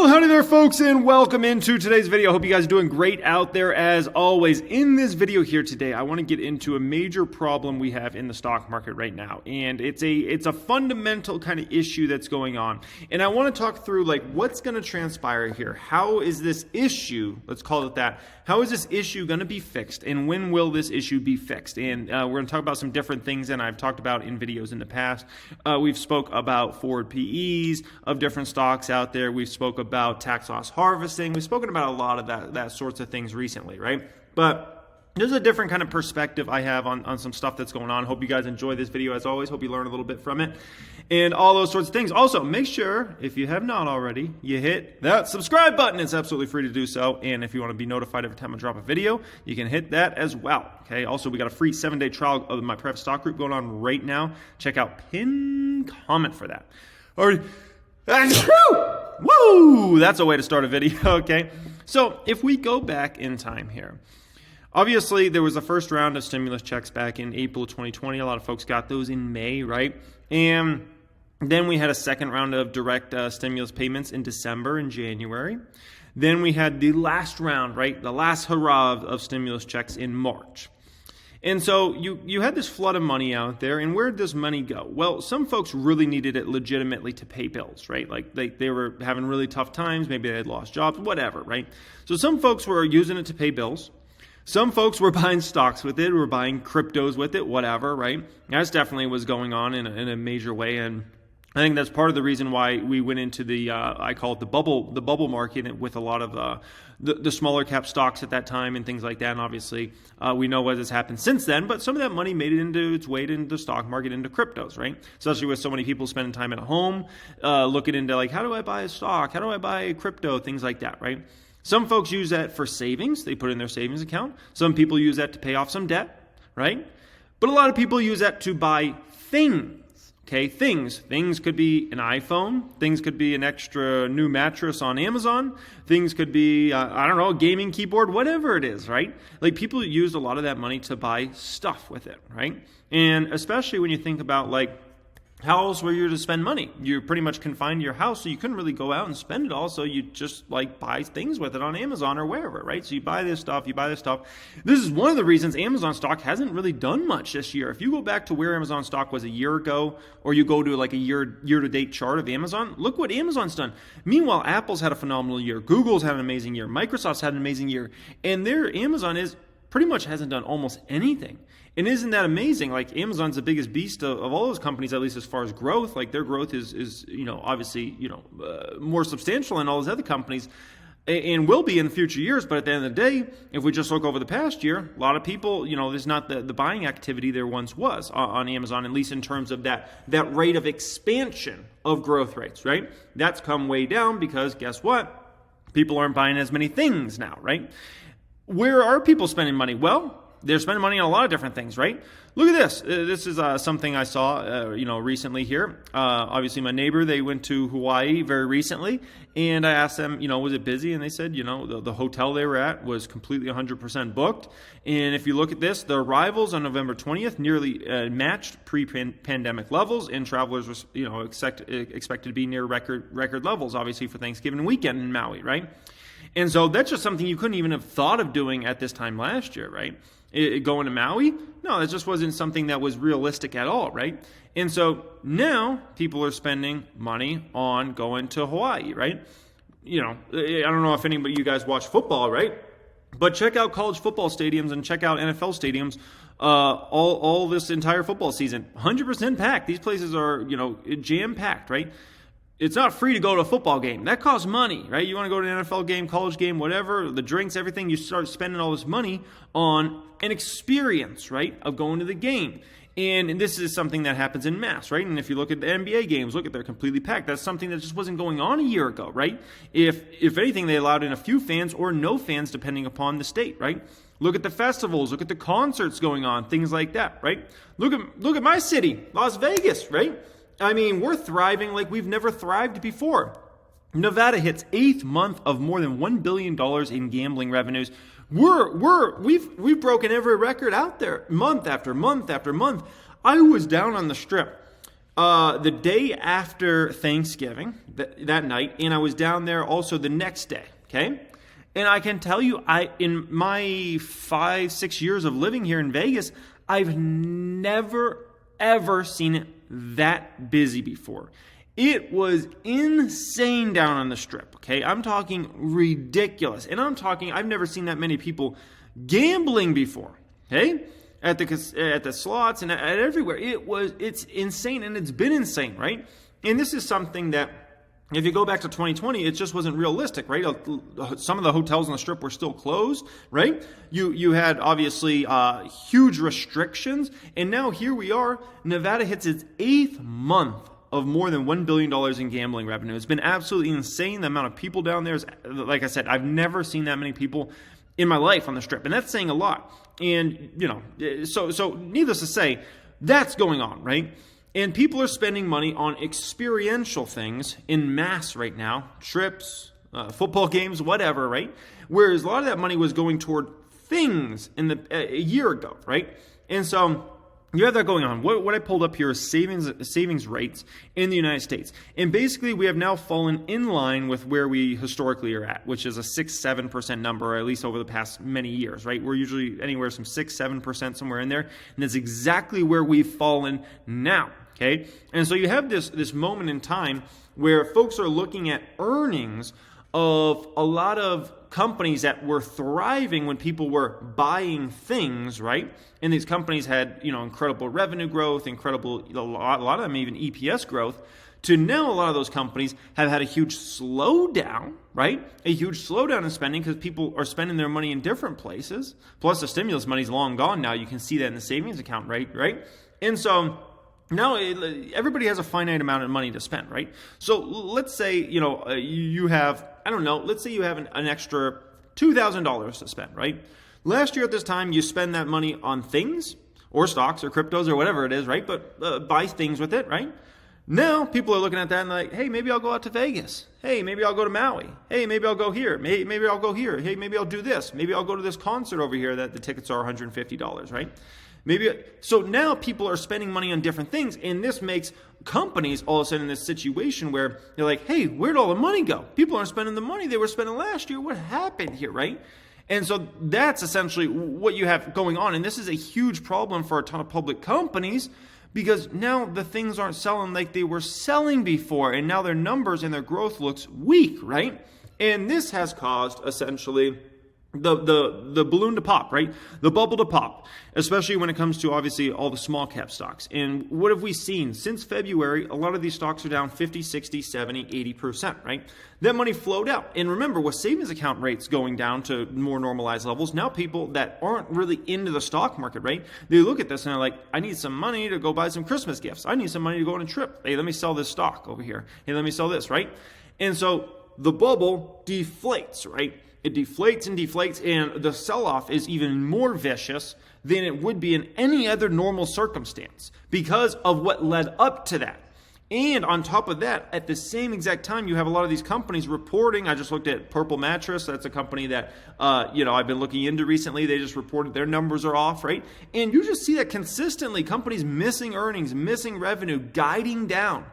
Howdy there, folks, and welcome into today's video. Hope you guys are doing great out there as always. In this video here today, I want to get into a major problem we have in the stock market right now, and it's a fundamental kind of issue that's going on. And I want to talk through like what's going to transpire here. How is this issue, let's call it that, how is this issue going to be fixed, and when will this issue be fixed? And we're going to talk about some different things than I've talked about in videos in the past. We've spoke about forward PEs of different stocks out there. We've spoke about tax loss harvesting. We've spoken about a lot of that sorts of things recently, right? But there's a different kind of perspective I have on some stuff that's going on. Hope you guys enjoy this video as always. Hope you learn a little bit from it and all those sorts of things. Also, make sure, if you have not already, you hit that subscribe button. It's absolutely free to do so. And if you want to be notified every time I drop a video, you can hit that as well. Okay. Also, we got a free 7-day trial of my prep stock group going on right now. Check out pinned comment for that. Alright. Woo! That's a way to start a video, okay? So if we go back in time here, obviously there was the first round of stimulus checks back in April of 2020. A lot of folks got those in May, right? And then we had a second round of direct stimulus payments in December and January. Then we had the last round, right? The last hurrah of stimulus checks in March. And so you had this flood of money out there, and where did this money go? Well, some folks really needed it legitimately to pay bills, right? Like they were having really tough times, maybe they had lost jobs, whatever, right? So some folks were using it to pay bills. Some folks were buying stocks with it, were buying cryptos with it, whatever, right? That's definitely was going on in a major way, and I think that's part of the reason why we went into the I call it the bubble market with a lot of the smaller cap stocks at that time and things like that. And obviously, we know what has happened since then. But some of that money made it into its way into the stock market, into cryptos, right? Especially with so many people spending time at home, looking into like, how do I buy a stock? How do I buy a crypto? Things like that, right? Some folks use that for savings. They put it in their savings account. Some people use that to pay off some debt, right? But a lot of people use that to buy things. Okay, things could be an iPhone. Things could be an extra new mattress on Amazon. Things could be, I don't know, a gaming keyboard, whatever it is, right? Like people use a lot of that money to buy stuff with it, right? And especially when you think about like, how else were you to spend money? You're pretty much confined to your house, so you couldn't really go out and spend it all, so you just like buy things with it on Amazon or wherever, right? So you buy this stuff, This is one of the reasons Amazon stock hasn't really done much this year. If you go back to where Amazon stock was a year ago, or you go to like a year-to-date chart of Amazon, look what Amazon's done. Meanwhile, Apple's had a phenomenal year. Google's had an amazing year. Microsoft's had an amazing year. And their Amazon pretty much hasn't done almost anything. And isn't that amazing? Like Amazon's the biggest beast of all those companies, at least as far as growth. Like their growth is obviously, more substantial than all those other companies and will be in the future years. But at the end of the day, if we just look over the past year, a lot of people, there's not the buying activity there once was on Amazon, at least in terms of that rate of expansion of growth rates, right? That's come way down because guess what? People aren't buying as many things now, right? Where are people spending money? Well, they're spending money on a lot of different things, right? Look at this. This is something I saw, recently here. Obviously, my neighbor, they went to Hawaii very recently, and I asked them, was it busy? And they said, the hotel they were at was completely 100% booked. And if you look at this, the arrivals on November 20th nearly matched pre-pandemic levels, and travelers were, expected to be near record levels, obviously, for Thanksgiving weekend in Maui, right? And so that's just something you couldn't even have thought of doing at this time last year, right? Going to Maui? No, that just wasn't something that was realistic at all, right? And so now people are spending money on going to Hawaii, right? I don't know if anybody you guys watch football, right? But check out college football stadiums and check out NFL stadiums all this entire football season. 100% packed. These places are, jam-packed, right? It's not free to go to a football game. That costs money, right? You want to go to an NFL game, college game, whatever, the drinks, everything, you start spending all this money on an experience, right, of going to the game. And this is something that happens in mass, right? And if you look at the NBA games, they're completely packed. That's something that just wasn't going on a year ago, right? If anything, they allowed in a few fans or no fans depending upon the state, right? Look at the festivals, look at the concerts going on, things like that, right? Look at my city, Las Vegas, right? I mean, we're thriving like we've never thrived before. Nevada hits 8th month of more than $1 billion in gambling revenues. We've broken every record out there, month after month after month. I was down on the Strip the day after Thanksgiving, that night, and I was down there also the next day, okay? And I can tell you, in my 5-6 years of living here in Vegas, I've never, ever seen it that busy before. It was insane down on the Strip, okay? I'm talking ridiculous. And I've never seen that many people gambling before, okay? At the slots and at everywhere. It's insane, and it's been insane, right? And this is something that, if you go back to 2020, it just wasn't realistic, right? Some of the hotels on the Strip were still closed, right? You had, obviously, huge restrictions. And now here we are. Nevada hits its 8th month of more than $1 billion in gambling revenue. It's been absolutely insane. The amount of people down there is, like I said, I've never seen that many people in my life on the Strip. And that's saying a lot. And, so needless to say, that's going on, right? And people are spending money on experiential things in mass right now, trips, football games, whatever, right? Whereas a lot of that money was going toward things a year ago, right? And so you have that going on. What I pulled up here is savings rates in the United States. And basically, we have now fallen in line with where we historically are at, which is a 6-7% number, or at least over the past many years, right? We're usually anywhere from 6-7% somewhere in there. And that's exactly where we've fallen now, okay? And so you have this moment in time where folks are looking at earnings of a lot of companies that were thriving when people were buying things, right? And these companies had, incredible revenue growth, a lot of them even EPS growth, to now a lot of those companies have had a huge slowdown, right? A huge slowdown in spending because people are spending their money in different places. Plus the stimulus money's long gone now. You can see that in the savings account, right? And so now everybody has a finite amount of money to spend, right? So let's say, you have, let's say you have an extra $2,000 to spend, right? Last year at this time, you spend that money on things or stocks or cryptos or whatever it is, right? But buy things with it, right? Now people are looking at that and like, hey, maybe I'll go out to Vegas. Hey, maybe I'll go to Maui. Hey, maybe I'll go here. Maybe I'll go here. Hey, maybe I'll do this. Maybe I'll go to this concert over here that the tickets are $150, right? So now people are spending money on different things, and this makes companies all of a sudden in this situation where they're like, hey, where'd all the money go? People aren't spending the money they were spending last year. What happened here, right? And so that's essentially what you have going on. And this is a huge problem for a ton of public companies because now the things aren't selling like they were selling before. And now their numbers and their growth looks weak, right? And this has caused essentially the balloon to pop, right? The bubble to pop, especially when it comes to obviously all the small cap stocks. And what have we seen? Since February, a lot of these stocks are down 50, 60, 70, 80%, right? That money flowed out. And remember, with savings account rates going down to more normalized levels, now people that aren't really into the stock market, right? They look at this and they're like, I need some money to go buy some Christmas gifts. I need some money to go on a trip. Hey, let me sell this stock over here. Hey, let me sell this, right? And so the bubble deflates, right? It deflates and deflates, and the sell-off is even more vicious than it would be in any other normal circumstance because of what led up to that. And on top of that, at the same exact time, you have a lot of these companies reporting. I just looked at Purple Mattress. That's a company that, I've been looking into recently. They just reported their numbers are off, right? And you just see that consistently, companies missing earnings, missing revenue, guiding down.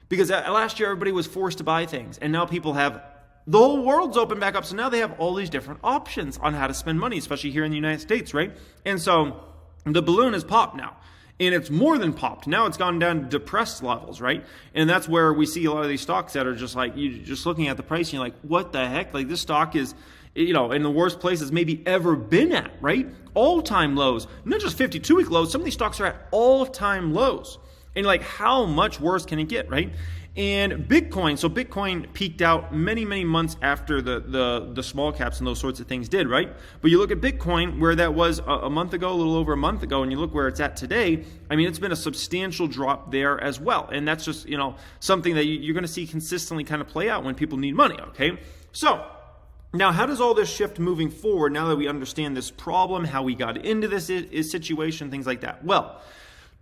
Because last year, everybody was forced to buy things, and now people have the whole world's open back up. So now they have all these different options on how to spend money, especially here in the United States, right? And so the balloon has popped now. And it's more than popped. Now it's gone down to depressed levels, right? And that's where we see a lot of these stocks that are just like, you're just looking at the price and you're like, what the heck? Like this stock is, in the worst place it's maybe ever been at, right? All-time lows. Not just 52-week lows. Some of these stocks are at all-time lows. And like, how much worse can it get, right? And Bitcoin, so Bitcoin peaked out many, many months after the small caps and those sorts of things did, right? But you look at Bitcoin, where that was a month ago, a little over a month ago, and you look where it's at today, I mean, it's been a substantial drop there as well. And that's just, something that you're going to see consistently kind of play out when people need money, okay? So now, how does all this shift moving forward now that we understand this problem, how we got into this situation, things like that? Well,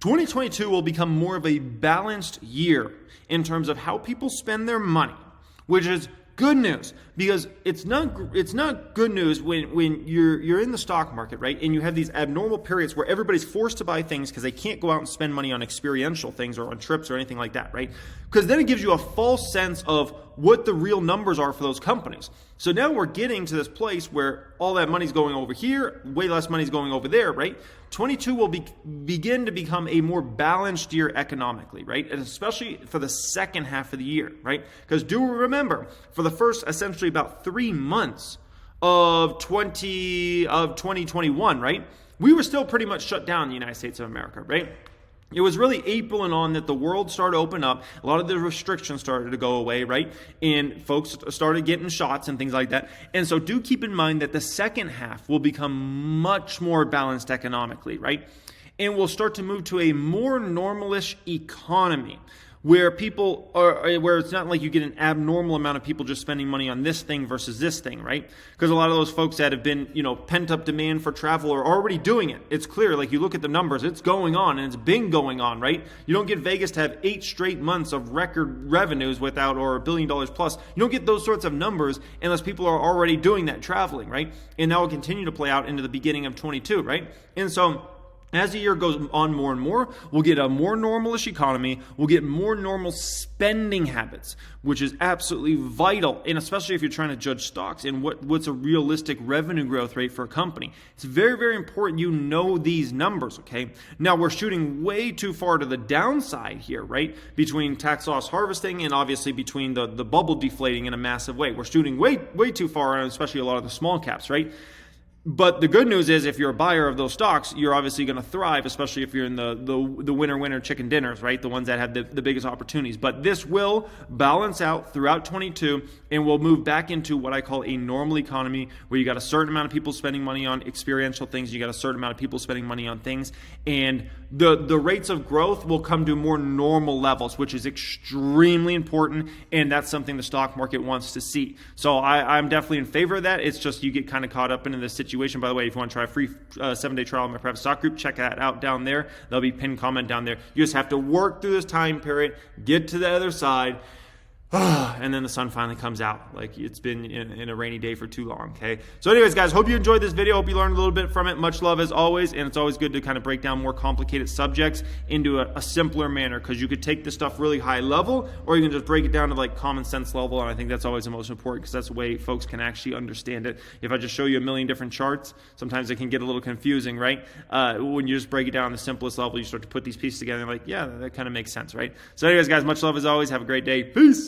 2022 will become more of a balanced year in terms of how people spend their money, which is good news, because it's not good news when you're in the stock market, right? And you have these abnormal periods where everybody's forced to buy things because they can't go out and spend money on experiential things or on trips or anything like that, right? Because then it gives you a false sense of what the real numbers are for those companies. So now we're getting to this place where all that money's going over here, way less money's going over there, right? 22 will begin to become a more balanced year economically, right? And especially for the second half of the year, right? Because do remember, for the first essentially about 3 months of 2021, right? We were still pretty much shut down in the United States of America, right? It was really April and on that the world started to open up. A lot of the restrictions started to go away, right? And folks started getting shots and things like that. And so do keep in mind that the second half will become much more balanced economically, right? And we'll start to move to a more normalish economy, where people are, where it's not like you get an abnormal amount of people just spending money on this thing versus this thing, right? Because a lot of those folks that have been, pent up demand for travel are already doing it. It's clear, like you look at the numbers, it's going on and it's been going on, right? You don't get Vegas to have 8 straight months of record revenues without, or $1 billion plus. You don't get those sorts of numbers unless people are already doing that traveling, right? And that will continue to play out into the beginning of 22, right? And so, as the year goes on more and more, we'll get a more normalish economy. We'll get more normal spending habits, which is absolutely vital, and especially if you're trying to judge stocks and what's a realistic revenue growth rate for a company. It's very, very important you know these numbers, okay? Now, we're shooting way too far to the downside here, right? Between tax loss harvesting and obviously between the bubble deflating in a massive way. We're shooting way too far, especially a lot of the small caps, right? But the good news is if you're a buyer of those stocks, you're obviously going to thrive, especially if you're in the winner chicken dinners, right? The ones that have the biggest opportunities. But this will balance out throughout 22, and we'll move back into what I call a normal economy, where you got a certain amount of people spending money on experiential things, you got a certain amount of people spending money on things, and the rates of growth will come to more normal levels, which is extremely important, and that's something the stock market wants to see. So I'm definitely in favor of that. It's just you get kind of caught up in this situation. By the way, if you want to try a free 7-day trial in my private stock group, check that out down there. There'll be pinned comment down there. You just have to work through this time period, get to the other side, and then the sun finally comes out. Like it's been in a rainy day for too long, okay? So anyways, guys, hope you enjoyed this video. Hope you learned a little bit from it. Much love as always, and it's always good to kind of break down more complicated subjects into a simpler manner, because you could take this stuff really high level, or you can just break it down to like common sense level, and I think that's always the most important, because that's the way folks can actually understand it. If I just show you a million different charts, sometimes it can get a little confusing, right? When you just break it down on the simplest level, you start to put these pieces together, and like, yeah, that kind of makes sense, right? So anyways, guys, much love as always. Have a great day. Peace!